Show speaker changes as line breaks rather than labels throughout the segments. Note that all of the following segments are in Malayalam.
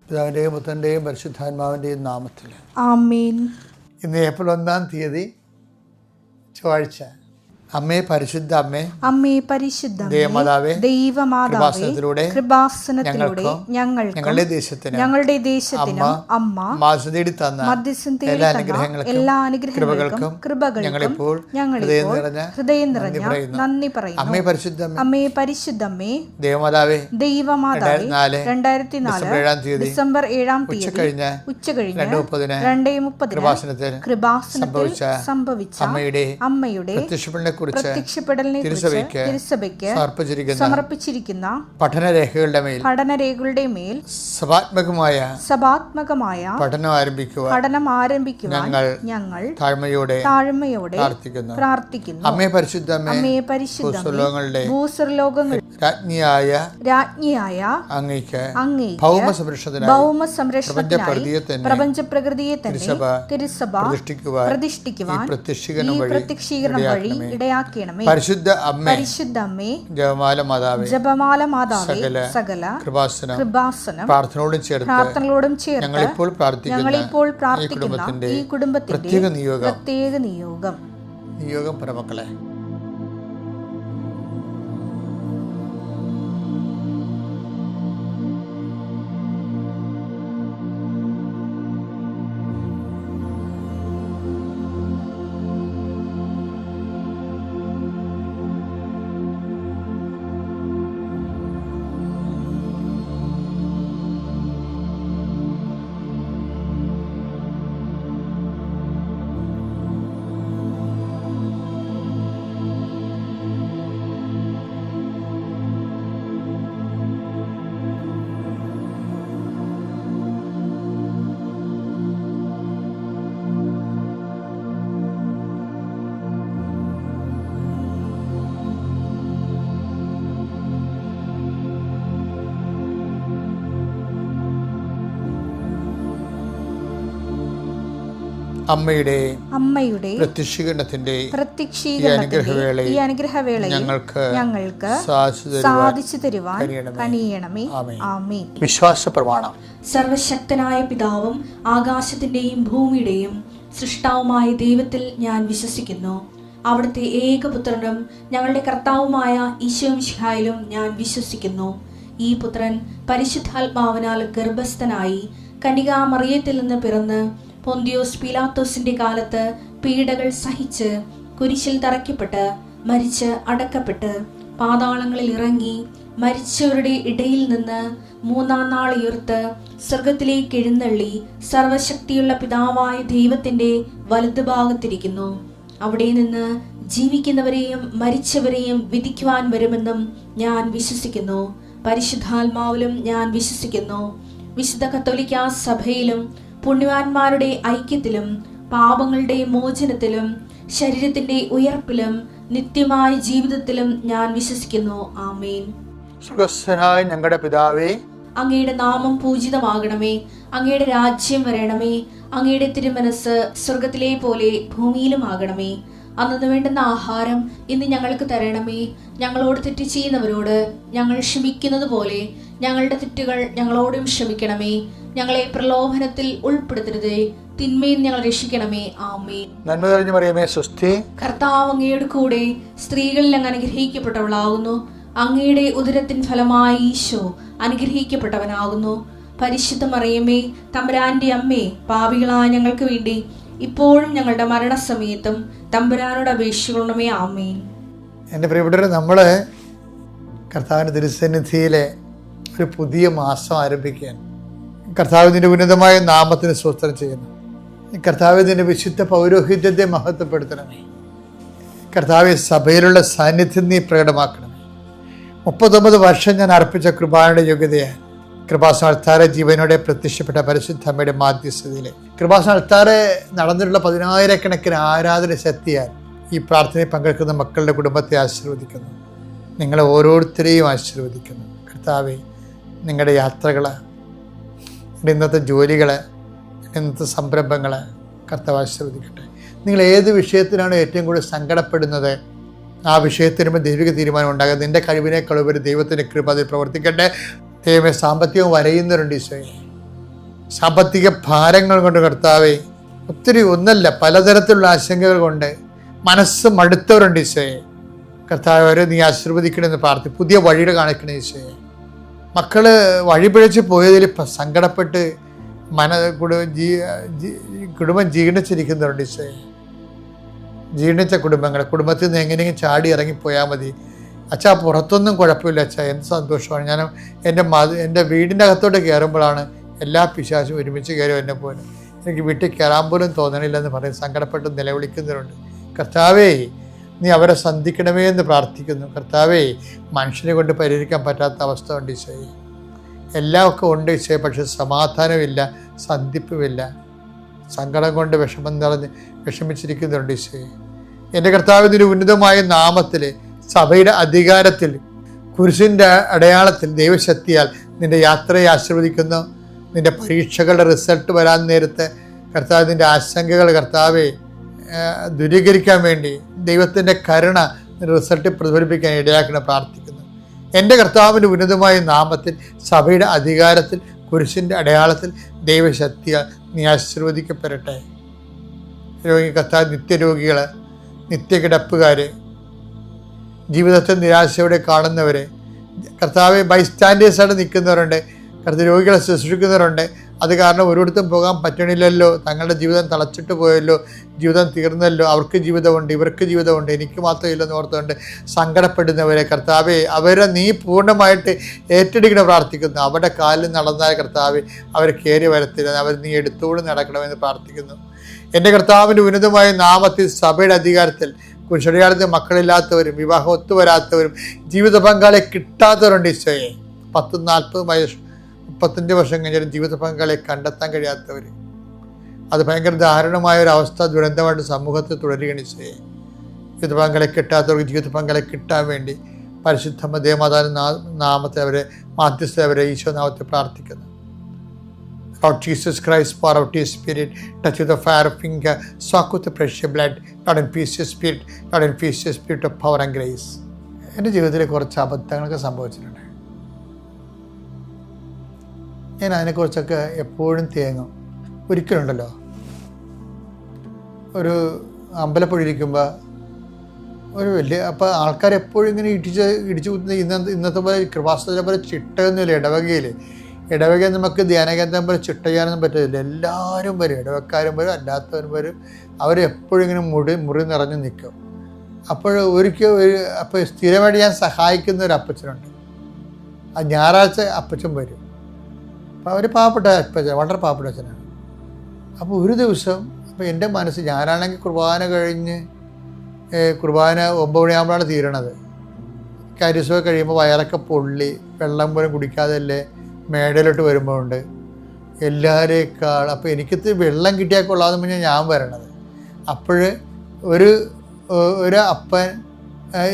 പിതാവിൻ്റെയും പുത്രൻ്റെയും പരിശുദ്ധാത്മാവിൻ്റെയും നാമത്തിൽ
ആമേൻ.
ഇന്ന് ഏപ്രിൽ 1 ചൊവ്വാഴ്ച. അമ്മേ പരിശുദ്ധ അമ്മേ,
അമ്മേ പരിശുദ്ധ
ദൈവമാതാവേ,
ദൈവമാതാവേ, കൃപാസനത്തിലൂടെ
ഞങ്ങളുടെ ദേശത്തിനും
അമ്മ മധ്യസ്ഥം തേടി തന്ന എല്ലാ അനുഗ്രഹങ്ങൾക്കും കൃപകൾക്കും ഹൃദയം നിറഞ്ഞ നന്ദി പറയുന്നു. അമ്മേ പരിശുദ്ധമ്മേ,
ദൈവമാതാവേ,
2004 ഡിസംബർ 7 ഉച്ചകഴിഞ്ഞ് 2:30 കൃപാസനത്തിൽ സംഭവിച്ച അമ്മയുടെ പ്രത്യക്ഷപ്പെടലിനെ തിരുസഭയ്ക്ക് സമർപ്പിച്ചിരിക്കുന്ന പഠനരേഖകളുടെ മേൽ സഭാത്മകമായ പഠനം ആരംഭിക്കുവാൻ ഞങ്ങൾ താഴ്മയോടെ പ്രാർത്ഥിക്കുന്നു.
അമ്മേ പരിശുദ്ധമേ,
ഭൂസ്വർലോകങ്ങൾ രാജ്ഞിയായ അങ്ങയ്ക്ക് ഭൗമ സംരക്ഷണത്തിനായി പ്രപഞ്ചപ്രകൃതിയെ തന്നെ തിരുസഭ പ്രതിഷ്ഠിക്കുവാൻ ഈ പ്രത്യക്ഷീകരണം വഴി ഇടയാക്കണമേ.
പരിശുദ്ധ അമ്മേ, ജപമാല മാതാവേ, സകല കൃപാസനം പ്രാർത്ഥനകളോടും ചേർത്ത് ഞങ്ങളിപ്പോൾ പ്രാർത്ഥിക്കുന്ന ഈ കുടുംബത്തിന്റെ പ്രത്യേക നിയോഗം പരമക്കളെ. അമ്മയുടെ പ്രത്യക്ഷീകരണത്തിന്റെ ഈ അനുഗ്രഹവേളയിൽ ഞങ്ങൾക്ക് സാധിച്ചു തരുവാൻ കഴിയണമേ. ആമേൻ. വിശ്വാസ പ്രമാണം.
സർവശക്തനായ പിതാവും ആകാശത്തിന്റെയും ഭൂമിയുടെയും സൃഷ്ടാവുമായ ദൈവത്തിൽ ഞാൻ വിശ്വസിക്കുന്നു. അവിടുത്തെ ഏകപുത്രനും ഞങ്ങളുടെ കർത്താവുമായ ഈശോമിശിഹായിലും ഞാൻ വിശ്വസിക്കുന്നു. ഈ പുത്രൻ പരിശുദ്ധാത്മാവിനാൽ ഗർഭസ്ഥനായി കന്യകാമറിയത്തിൽ നിന്ന് പിറന്ന് പൊന്തിയോസ് പീലാത്തോസിന്റെ കാലത്ത് പീഡകൾ സഹിച്ച് കുരിശിൽ തറയ്ക്കപ്പെട്ട് മരിച്ച് അടക്കപ്പെട്ട് പാതാളങ്ങളിൽ ഇറങ്ങി മരിച്ചവരുടെ ഇടയിൽ നിന്ന് 3-ാം നാൾ ഉയർത്ത് സ്വർഗത്തിലേക്ക് എഴുന്നള്ളി സർവശക്തിയുള്ള പിതാവായ ദൈവത്തിന്റെ വലതുഭാഗത്തിരിക്കുന്നു. അവിടെ നിന്ന് ജീവിക്കുന്നവരെയും മരിച്ചവരെയും വിധിക്കുവാൻ വരുമെന്നും ഞാൻ വിശ്വസിക്കുന്നു. പരിശുദ്ധാത്മാവിലും ഞാൻ വിശ്വസിക്കുന്നു. വിശുദ്ധ കത്തോലിക്കാ സഭയിലും പുണ്യവാന്മാരുടെ ഐക്യത്തിലും പാപങ്ങളുടെ മോചനത്തിലും ശരീരത്തിന്റെ ഉയർപ്പിലും നിത്യമായ ജീവിതത്തിലും ഞാൻ വിശ്വസിക്കുന്നു. ആമേൻ.
സ്വർഗ്ഗസ്ഥനായ ഞങ്ങളുടെ പിതാവേ,
അങ്ങയുടെ നാമം പൂജിതമാകണമേ. അങ്ങയുടെ രാജ്യം വരണമേ. അങ്ങയുടെ തിരുമനസ് സ്വർഗത്തിലെ പോലെ ഭൂമിയിലും ആകണമേ. അന്നു വേണ്ടുന്ന ആഹാരം ഇന്ന് ഞങ്ങൾക്ക് തരണമേ. ഞങ്ങളോട് തെറ്റ് ചെയ്യുന്നവരോട് ഞങ്ങൾ ക്ഷമിക്കുന്നത് പോലെ ഞങ്ങളുടെ തെറ്റുകൾ ഞങ്ങളോടും ക്ഷമിക്കണമേ. ഞങ്ങളെ പ്രലോഭനത്തിൽ ഉൾപ്പെടുത്തരുതേ, തിന്മയിൽ ഞങ്ങൾ രക്ഷിക്കണമേ. ആമേൻ.
നന്മ നിറഞ്ഞ മറിയമേ, സ്വസ്തി.
കർത്താവ് അങ്ങയുടെ കൂടെ സ്ത്രീകളിൽ അങ്ങ് അനുഗ്രഹിക്കപ്പെട്ടവളാകുന്നു. അങ്ങയുടെ ഉദരത്തിൻ ഫലമായി ഈശോ അനുഗ്രഹിക്കപ്പെട്ടവനാകുന്നു. പരിശുദ്ധ മറിയമേ, തമ്പുരാന്റെ അമ്മേ, പാപികളായ ഞങ്ങൾക്ക് വേണ്ടി ഇപ്പോഴും ഞങ്ങളുടെ മരണസമയത്തും തമ്പുരാനോട് അപേക്ഷിക്കണമേ. ആമേൻ.
എൻ്റെ പ്രിയപ്പെട്ടവരെ, നമ്മൾ കർത്താവിൻ്റെ തിരുസന്നിധിയിലെ ഒരു പുതിയ മാസം ആരംഭിക്കാൻ കർത്താവിൻ്റെ ഉന്നതമായ നാമത്തിന് സ്തോത്രം ചെയ്യുന്നു. കർത്താവിൻ്റെ വിശുദ്ധ പൗരോഹിത്യത്തെ മഹത്വപ്പെടുത്തണമേ. കർത്താവ് സഭയിലുള്ള സാന്നിധ്യം നീ പ്രകടമാക്കണമേ. 39 വർഷം ഞാൻ അർപ്പിച്ച കൃപാനയുടെ യോഗ്യതയാണ് കൃപാസനത്താറെ ജീവനോടെ പ്രത്യക്ഷപ്പെട്ട പരിശുദ്ധ അമ്മയുടെ മാധ്യസ്ഥതയിലെ കൃപാസനത്താറെ നടന്നിട്ടുള്ള 10,000-കണക്കിന് ആരാധന ശക്തിയാൽ ഈ പ്രാർത്ഥനയിൽ പങ്കെടുക്കുന്ന മക്കളുടെ കുടുംബത്തെ ആശീർവദിക്കുന്നു. നിങ്ങളെ ഓരോരുത്തരെയും ആശീർവദിക്കുന്നു. കർത്താവെ, നിങ്ങളുടെ യാത്രകൾ, ഇന്നത്തെ ജോലികൾ, ഇന്നത്തെ സംരംഭങ്ങൾ കർത്താവ് ആശീർവദിക്കട്ടെ. നിങ്ങൾ ഏത് വിഷയത്തിനാണ് ഏറ്റവും കൂടുതൽ സങ്കടപ്പെടുന്നത്, ആ വിഷയത്തിനുമ്പോൾ ദൈവിക തീരുമാനം ഉണ്ടാകുക. നിൻ്റെ കഴിവിനേക്കാൾ ഉപരി ദൈവത്തിൻ്റെ കൃപ അതിൽ പ്രവർത്തിക്കട്ടെ. ദൈവമേ, സാമ്പത്തികം വരയുന്നവരുണ്ട് ഈശോയെ. സാമ്പത്തിക ഭാരങ്ങൾ കൊണ്ട് കർത്താവേ, ഒത്തിരി ഒന്നല്ല പലതരത്തിലുള്ള ആശങ്കകൾ കൊണ്ട് മനസ്സ് മടുത്തവരുണ്ട് ഈശോയെ. കർത്താവ് അവരെ നീ ആശീർവദിക്കണമെന്ന് പ്രാർത്ഥി, പുതിയ വഴിയുടെ കാണിക്കണേ ഈശോയെ. മക്കള് വഴിപിഴച്ച് പോയതിൽ സങ്കടപ്പെട്ട് കുടുംബം ജീർണിച്ചിരിക്കുന്നവരുണ്ട് ഈശോയെ. ജീർണിച്ച കുടുംബത്തിൽ നിന്ന് എങ്ങനെയെങ്കിലും ചാടി ഇറങ്ങിപ്പോയാൽ മതി അച്ഛാ, പുറത്തൊന്നും കുഴപ്പമില്ല അച്ഛാ, എന്ത് സന്തോഷമാണ്. ഞാൻ എൻ്റെ വീടിൻ്റെ അകത്തോട്ട് കയറുമ്പോഴാണ് എല്ലാ പിശാചും ഒരുമിച്ച് കയറും എന്നെ പോലെ. എനിക്ക് വീട്ടിൽ കയറാൻ പോലും തോന്നണില്ലെന്ന് പറയും സങ്കടപ്പെട്ട് നിലവിളിക്കുന്നവരുണ്ട്. കർത്താവേ, നീ അവരെ സന്ധിക്കണമേ എന്ന് പ്രാർത്ഥിക്കുന്നു. കർത്താവേ, മനുഷ്യനെ കൊണ്ട് പരിഹരിക്കാൻ പറ്റാത്ത അവസ്ഥ ഉണ്ട് ഈശോയെ. എല്ലാം ഒക്കെ ഉണ്ട് ഈശോയെ, പക്ഷെ സമാധാനമില്ല, സന്ധിപ്പുമില്ല. സങ്കടം കൊണ്ട് വിഷമം നിറഞ്ഞ് വിഷമിച്ചിരിക്കുന്നുണ്ട് ഈശോയെ. എൻ്റെ കർത്താവിൻ്റെ ഉന്നതമായ നാമത്തിൽ, സഭയുടെ അധികാരത്തിൽ, കുരിശിൻ്റെ അടയാളത്തിൽ, ദൈവശക്തിയാൽ നിൻ്റെ യാത്രയെ ആശീർവദിക്കുന്നു. നിൻ്റെ പരീക്ഷകളുടെ റിസൾട്ട് വരാൻ നേരത്തെ കർത്താവ് നിൻ്റെ ആശങ്കകൾ കർത്താവെ ദൂരീകരിക്കാൻ വേണ്ടി ദൈവത്തിൻ്റെ കരുണ റിസൾട്ട് പ്രതിഫലിപ്പിക്കാൻ ഇടയാക്കണം പ്രാർത്ഥിക്കുന്നു. എൻ്റെ കർത്താവിൻ്റെ ഉന്നതമായ നാമത്തിൽ, സഭയുടെ അധികാരത്തിൽ, കുരിശിൻ്റെ അടയാളത്തിൽ, ദൈവശക്തിയാൽ നീ ആശീർവദിക്കപ്പെടട്ടെ. കർത്താവ് നിത്യരോഗികൾ, നിത്യകിടപ്പുകാർ, ജീവിതത്തിൽ നിരാശയോടെ കാണുന്നവർ, കർത്താവെ ബൈസ്റ്റാൻഡേഴ്സായിട്ട് നിൽക്കുന്നവരുണ്ട്, കർത്താവ് രോഗികളെ ശുശ്രൂഷിക്കുന്നവരുണ്ട്. അത് കാരണം ഒരിടത്തും പോകാൻ പറ്റണില്ലല്ലോ, തങ്ങളുടെ ജീവിതം തളച്ചിട്ട് പോയല്ലോ, ജീവിതം തീർന്നല്ലോ, അവർക്ക് ജീവിതമുണ്ട്, ഇവർക്ക് ജീവിതമുണ്ട്, എനിക്ക് മാത്രമില്ലെന്ന് ഓർത്തുകൊണ്ട് സങ്കടപ്പെടുന്നവരെ കർത്താവെ, അവരെ നീ പൂർണ്ണമായിട്ട് ഏറ്റെടുക്കണം പ്രാർത്ഥിക്കുന്നു. അവരുടെ കാലിൽ നടന്നാൽ കർത്താവെ അവരെ കയറി വരത്തില്ല, അവർ നീ എടുത്തുകൊണ്ട് നടക്കണമെന്ന് പ്രാർത്ഥിക്കുന്നു. എൻ്റെ കർത്താവിൻ്റെ ഉന്നതമായ നാമത്തിൽ, സഭയുടെ അധികാരത്തിൽ, കുരിശടയാളത്തിൽ മക്കളില്ലാത്തവരും, വിവാഹം ഒത്തുവരാത്തവരും, ജീവിത പങ്കാളിയെ കിട്ടാത്തവരുണ്ട് ഈശോയെ. 10-40 വയസ്സ് 35 വർഷം കഴിഞ്ഞാലും ജീവിത പങ്കാളിയെ കണ്ടെത്താൻ കഴിയാത്തവർ, അത് ഭയങ്കര ദാരുണമായ ഒരു അവസ്ഥ, ദുരന്തമായിട്ട് സമൂഹത്തിൽ തുടരുകയാണ് ഈശോയെ. ജീവിത പങ്കാളിയെ കിട്ടാത്തവർക്ക് ജീവിത പങ്കാളിയെ കിട്ടാൻ വേണ്ടി പരിശുദ്ധ ദേവമാതാവിന്റെ നാമത്തെ അവരെ മാധ്യസ്ഥ അവരെ ഈശോ നാമത്തെ പ്രാർത്ഥിക്കുന്നു. Lord Jesus Christ, pour out your spirit, touch with the fire of finger, soak with the precious blood, Lord infuse your spirit, Lord infuse your spirit of power and grace. എൻ്റെ ജീവിതത്തിൽ കുറച്ച് അബദ്ധങ്ങളൊക്കെ സംഭവിച്ചിട്ടുണ്ട്. ഞാൻ അതിനെക്കുറിച്ചൊക്കെ എപ്പോഴും തേങ്ങും. ഒരിക്കലുണ്ടല്ലോ, ഒരു അമ്പലപ്പുഴയിരിക്കുമ്പോൾ ഒരു വലിയ, അപ്പോൾ ആൾക്കാരെപ്പോഴും ഇങ്ങനെ ഇടിച്ചു കുത്തുന്ന ഇന്നത്തെ പോലെ കൃപാസനം പോലെ ചിട്ടയൊന്നുമില്ല. ഇടവക നമുക്ക് ധ്യാനകേന്ദ്രം പോലെ ചിട്ട ചെയ്യാനൊന്നും പറ്റില്ല. എല്ലാവരും വരും, ഇടവക്കാരും വരും, അല്ലാത്തവരും വരും. അവരെപ്പോഴും ഇങ്ങനെ മുറി നിറഞ്ഞു നിൽക്കും. അപ്പോൾ അപ്പോൾ സ്ഥിരമായിട്ട് ഞാൻ സഹായിക്കുന്ന ഒരു അപ്പച്ചനുണ്ട്. ആ ഞായറാഴ്ച അപ്പച്ചൻ വരും. അപ്പോൾ അവർ പാവപ്പെട്ട അപ്പച്ചൻ, വളരെ പാവപ്പെട്ട അച്ഛനാണ്. അപ്പോൾ ഒരു ദിവസം, അപ്പോൾ എൻ്റെ മനസ്സ്, ഞാനാണെങ്കിൽ കുർബാന കഴിഞ്ഞ് കുർബാന 9 മണിയാകുമ്പോഴാണ് തീരണത്. കരിസോ കഴിയുമ്പോൾ വയറൊക്കെ പൊള്ളി, വെള്ളം പോലും കുടിക്കാതല്ലേ മേടയിലോട്ട് വരുമ്പോഴുണ്ട് എല്ലാവരേക്കാൾ. അപ്പോൾ എനിക്കത് വെള്ളം കിട്ടിയാൽ കൊള്ളാതെ മുന്നേ ഞാൻ വരണത്. അപ്പോൾ ഒരു അപ്പൻ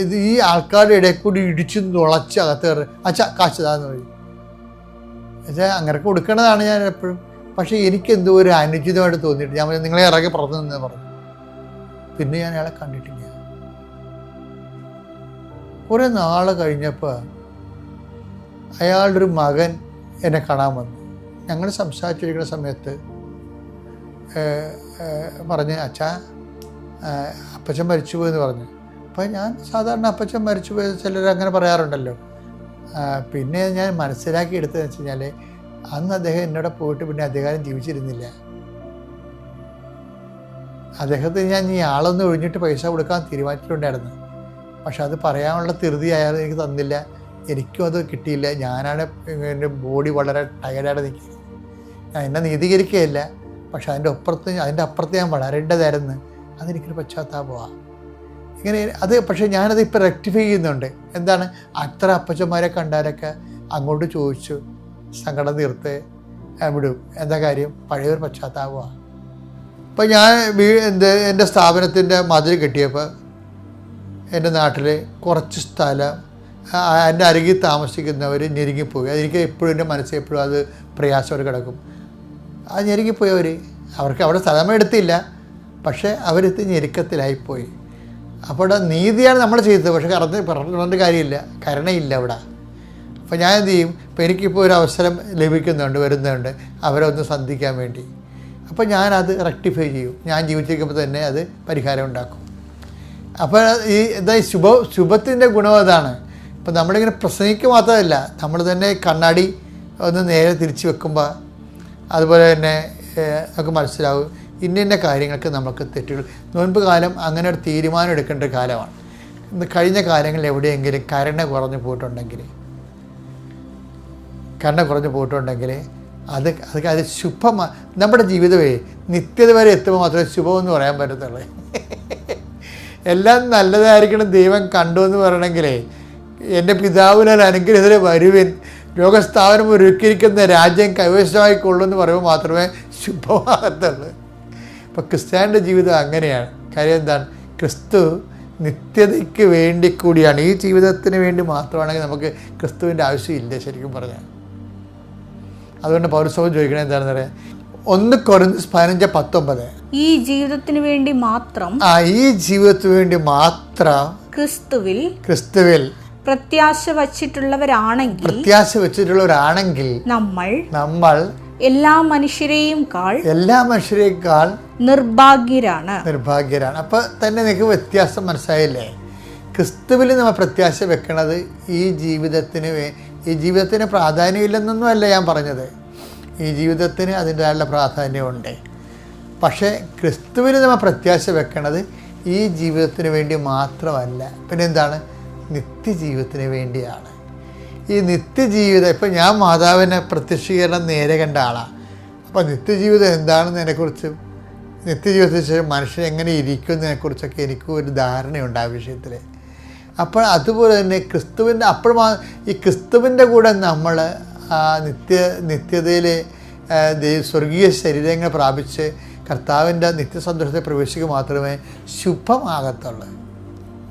ഇത് ഈ ആൾക്കാരുടെ ഇടയിൽ കൂടി ഇടിച്ച് തുളച്ച് അകത്ത് കയറി അച്ഛാ കാച്ചതാന്ന് പറയും. എന്നുവെച്ചാൽ അങ്ങനെ കൊടുക്കേണ്ടതാണ് ഞാൻ എപ്പോഴും. പക്ഷേ എനിക്കെന്തോ ഒരു അനുചിതമായിട്ട് തോന്നിയിട്ട് ഞാൻ നിങ്ങളെ ഇറങ്ങി പുറത്തു നിന്ന് പറഞ്ഞു. പിന്നെ ഞാൻ അയാളെ കണ്ടിട്ടില്ല. കുറേ നാൾ കഴിഞ്ഞപ്പോൾ അയാളുടെ ഒരു മകൻ എന്നെ കാണാൻ വന്നു. ഞങ്ങൾ സംസാരിച്ചിരിക്കുന്ന സമയത്ത് പറഞ്ഞ് അച്ഛാ അപ്പച്ചൻ മരിച്ചുപോയെന്ന് പറഞ്ഞു. അപ്പോൾ ഞാൻ സാധാരണ അപ്പച്ചൻ മരിച്ചുപോയ ചിലർ അങ്ങനെ പറയാറുണ്ടല്ലോ. പിന്നെ ഞാൻ മനസ്സിലാക്കി എടുത്തതെന്ന് വെച്ച് കഴിഞ്ഞാൽ അന്ന് അദ്ദേഹം എന്നോട് പോയിട്ട് പിന്നെ അദ്ദേഹം ജീവിച്ചിരുന്നില്ല. അദ്ദേഹത്തിന് ഞാൻ ഈ ആളൊന്ന് ഒഴിഞ്ഞിട്ട് പൈസ കൊടുക്കാൻ തീരുമാനിച്ചിട്ടുണ്ടായിരുന്നു. പക്ഷെ അത് പറയാനുള്ള ധൃതി അയാൾ എനിക്ക് തന്നില്ല, എനിക്കും അത് കിട്ടിയില്ല. ഞാനാണ് എൻ്റെ ബോഡി വളരെ ടയർഡായിട്ട് നിൽക്കുന്നത്. ഞാൻ എന്നെ നീതീകരിക്കുകയില്ല, പക്ഷെ അതിൻ്റെ അപ്പുറത്ത് ഞാൻ വളരേണ്ടതായിരുന്നു. അതെനിക്കൊരു പശ്ചാത്താപമാണ്. ഇങ്ങനെ അത് പക്ഷേ ഞാനത് ഇപ്പോൾ റെക്ടിഫൈ ചെയ്യുന്നുണ്ട്. എന്താണ്, അത്ര അപ്പച്ചന്മാരെ കണ്ടാലൊക്കെ അങ്ങോട്ട് ചോദിച്ചു സങ്കടം തീർത്ത് വിടും. എന്താ കാര്യം, പഴയൊരു പശ്ചാത്താപമാണ്. ഇപ്പം ഞാൻ എൻ്റെ സ്ഥാപനത്തിൻ്റെ മതിൽ കെട്ടിയപ്പോൾ എൻ്റെ നാട്ടിൽ കുറച്ച് സ്ഥലം എൻ്റെ അരികിൽ താമസിക്കുന്നവർ ഞെരുങ്ങിപ്പോയി. അതെനിക്ക് എപ്പോഴും എൻ്റെ മനസ്സിൽ എപ്പോഴും അത് പ്രയാസമായിട്ട് കിടക്കും. അത് ഞെരുങ്ങിപ്പോയവർ, അവർക്ക് അവിടെ സ്ഥലമെടുത്തില്ല, പക്ഷേ അവരെത്തി ഞെരുക്കത്തിലായിപ്പോയി. അപ്പോൾ നീതിയാണ് നമ്മൾ ചെയ്തത്, പക്ഷേ പറഞ്ഞിട്ട് കാര്യമില്ല, കരുണയില്ല അവിടെ. അപ്പോൾ ഞാൻ എന്ത് ചെയ്യും, ഇപ്പോൾ എനിക്കിപ്പോൾ ഒരു അവസരം വരുന്നുണ്ട് അവരെ ഒന്ന് സന്ധിക്കാൻ വേണ്ടി. അപ്പോൾ ഞാനത് റെക്ടിഫൈ ചെയ്യും. ഞാൻ ജീവിച്ചിരിക്കുമ്പോൾ തന്നെ അത് പരിഹാരം ഉണ്ടാക്കും. അപ്പോൾ ഈ ശുഭത്തിൻ്റെ ഗുണം അതാണ്. ഇപ്പം നമ്മളിങ്ങനെ പ്രസംഗിക്കുക മാത്രമല്ല, നമ്മൾ തന്നെ കണ്ണാടി ഒന്ന് നേരെ തിരിച്ച് വെക്കുമ്പോൾ അതുപോലെ തന്നെ നമുക്ക് മനസ്സിലാവും ഇന്ന കാര്യങ്ങൾക്ക് നമുക്ക് തെറ്റുകൾ. നോൻപ് കാലം അങ്ങനെ ഒരു തീരുമാനം എടുക്കേണ്ട ഒരു കാലമാണ്. ഇന്ന് കഴിഞ്ഞ കാലങ്ങളിൽ എവിടെയെങ്കിലും കരുണ കുറഞ്ഞു പോയിട്ടുണ്ടെങ്കിൽ അത് ശുഭമാണ്. നമ്മുടെ ജീവിതമേ നിത്യത വരെ എത്തുമ്പോൾ മാത്രമേ ശുഭമെന്ന് പറയാൻ പറ്റത്തുള്ളൂ. എല്ലാം നല്ലതായിരിക്കണം ദൈവം കണ്ടു എന്ന് പറയണമെങ്കിലേ, എൻ്റെ പിതാവിനാൽ അനുഗ്രഹീതരെ വരുവിൻ, ലോകസ്ഥാപനം ഒരുക്കിയിരിക്കുന്ന രാജ്യം കൈവശമായിക്കൊള്ളൂ എന്ന് പറയുമ്പോൾ മാത്രമേ ശുഭമാകത്തുള്ളൂ. അപ്പോൾ ക്രിസ്ത്യാനിയുടെ ജീവിതം അങ്ങനെയാണ്. കാര്യം എന്താണ്? ക്രിസ്തു നിത്യതയ്ക്ക് വേണ്ടി കൂടിയാണ്. ഈ ജീവിതത്തിന് വേണ്ടി മാത്രമാണെങ്കിൽ നമുക്ക് ക്രിസ്തുവിൻ്റെ ആവശ്യമില്ല ശരിക്കും പറഞ്ഞാൽ. അതുകൊണ്ട് പൗരസ്ത്യ ചോദിക്കണത് എന്താണെന്ന് പറയാം, 1 കൊരിന്ത്യർ 15:19
ഈ ജീവിതത്തിന് വേണ്ടി മാത്രം
ഈ ജീവിതത്തിന് വേണ്ടി മാത്രം ക്രിസ്തുവിൽ
പ്രത്യാശ വച്ചിട്ടുള്ളവരാണെങ്കിൽ
നമ്മൾ
എല്ലാ മനുഷ്യരെയുംകാൾ
നിർഭാഗ്യരാണ്. അപ്പോൾ തന്നെ നിങ്ങൾക്ക് വ്യത്യാസം മനസ്സിലായില്ലേ? ക്രിസ്തുവിൽ നമ്മൾ പ്രത്യാശ വെക്കണത് ഈ ജീവിതത്തിന് പ്രാധാന്യമില്ലെന്നൊന്നും അല്ല ഞാൻ പറഞ്ഞത്. ഈ ജീവിതത്തിന് അതിൻ്റെതായുള്ള പ്രാധാന്യമുണ്ട്. പക്ഷേ ക്രിസ്തുവിൽ നമ്മൾ പ്രത്യാശ വെക്കണത് ഈ ജീവിതത്തിന് വേണ്ടി മാത്രമല്ല, പിന്നെ എന്താണ്? നിത്യജീവിതത്തിന് വേണ്ടിയാണ്. ഈ നിത്യജീവിതം, ഇപ്പം ഞാൻ മാതാവിനെ പ്രത്യക്ഷീകരണം നേരെ കണ്ട ആളാണ്. അപ്പോൾ നിത്യജീവിതം എന്താണെന്ന് അതിനെക്കുറിച്ച്, നിത്യജീവിതത്തിന് ശേഷം മനുഷ്യൻ എങ്ങനെ ഇരിക്കുന്നതിനെക്കുറിച്ചൊക്കെ എനിക്കും ഒരു ധാരണയുണ്ട് ആ വിഷയത്തിൽ. അപ്പോൾ അതുപോലെ തന്നെ ഈ ക്രിസ്തുവിൻ്റെ കൂടെ നമ്മൾ നിത്യതയിൽ സ്വർഗീയ ശരീരങ്ങൾ പ്രാപിച്ച് കർത്താവിൻ്റെ നിത്യസന്തോഷത്തെ പ്രവേശിക്കുക മാത്രമേ ശുഭമാകത്തുള്ളൂ.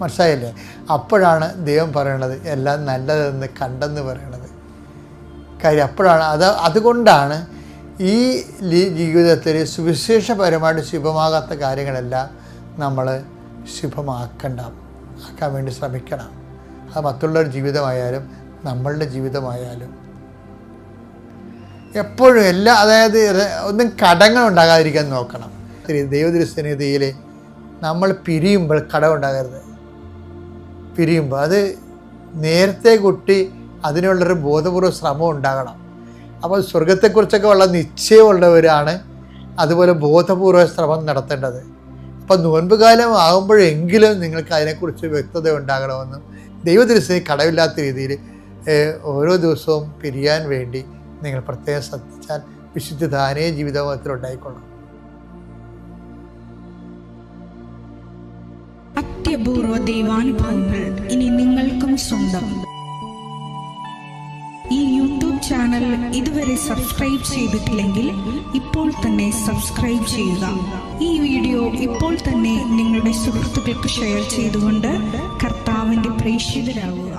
മനസ്സിലായില്ലേ? അപ്പോഴാണ് ദൈവം പറയണത് എല്ലാം നല്ലതെന്ന് കണ്ടെന്ന് പറയണത്. കാര്യം അപ്പോഴാണ് അതുകൊണ്ടാണ് ഈ ജീവിതത്തിൽ സുവിശേഷപരമായിട്ട് ശുഭമാകാത്ത കാര്യങ്ങളെല്ലാം നമ്മൾ ആക്കാൻ വേണ്ടി ശ്രമിക്കണം. അത് മറ്റുള്ളവരുടെ ജീവിതമായാലും നമ്മളുടെ ജീവിതമായാലും എപ്പോഴും അതായത് ഒന്നും കടങ്ങൾ ഉണ്ടാകാതിരിക്കാൻ നോക്കണം. ദൈവദൃശ്യനിധിയിൽ നമ്മൾ പിരിയുമ്പോൾ കടമുണ്ടാകരുത്. അത് നേരത്തെ കുട്ടി അതിനുള്ളൊരു ബോധപൂർവ്വ ശ്രമം ഉണ്ടാകണം. അപ്പോൾ സ്വർഗത്തെക്കുറിച്ചൊക്കെ ഉള്ള നിശ്ചയമുള്ളവരാണ് അതുപോലെ ബോധപൂർവ്വ ശ്രമം നടത്തേണ്ടത്. അപ്പം നോൻപ് കാലം ആകുമ്പോഴെങ്കിലും നിങ്ങൾക്ക് അതിനെക്കുറിച്ച് വ്യക്തത ഉണ്ടാകണമെന്നും ദൈവദൃശ്യത്തിന് കടമില്ലാത്ത രീതിയിൽ ഓരോ ദിവസവും പിരിയാൻ വേണ്ടി നിങ്ങൾ പ്രത്യേകം ശ്രദ്ധിച്ചാൽ വിശുദ്ധ താനേ ജീവിതത്തിലുണ്ടായിക്കൊള്ളും.
അത്യപൂർവ ദൈവാനുഭവങ്ങൾ ഇനി നിങ്ങൾക്കും സ്വന്തം. ഈ യൂട്യൂബ് ചാനൽ ഇതുവരെ സബ്സ്ക്രൈബ് ചെയ്തിട്ടില്ലെങ്കിൽ ഇപ്പോൾ തന്നെ സബ്സ്ക്രൈബ് ചെയ്യുക. ഈ വീഡിയോ ഇപ്പോൾ തന്നെ നിങ്ങളുടെ സുഹൃത്തുക്കൾക്ക് ഷെയർ ചെയ്തുകൊണ്ട് കർത്താവിൻ്റെ പ്രേക്ഷിതരാകുക.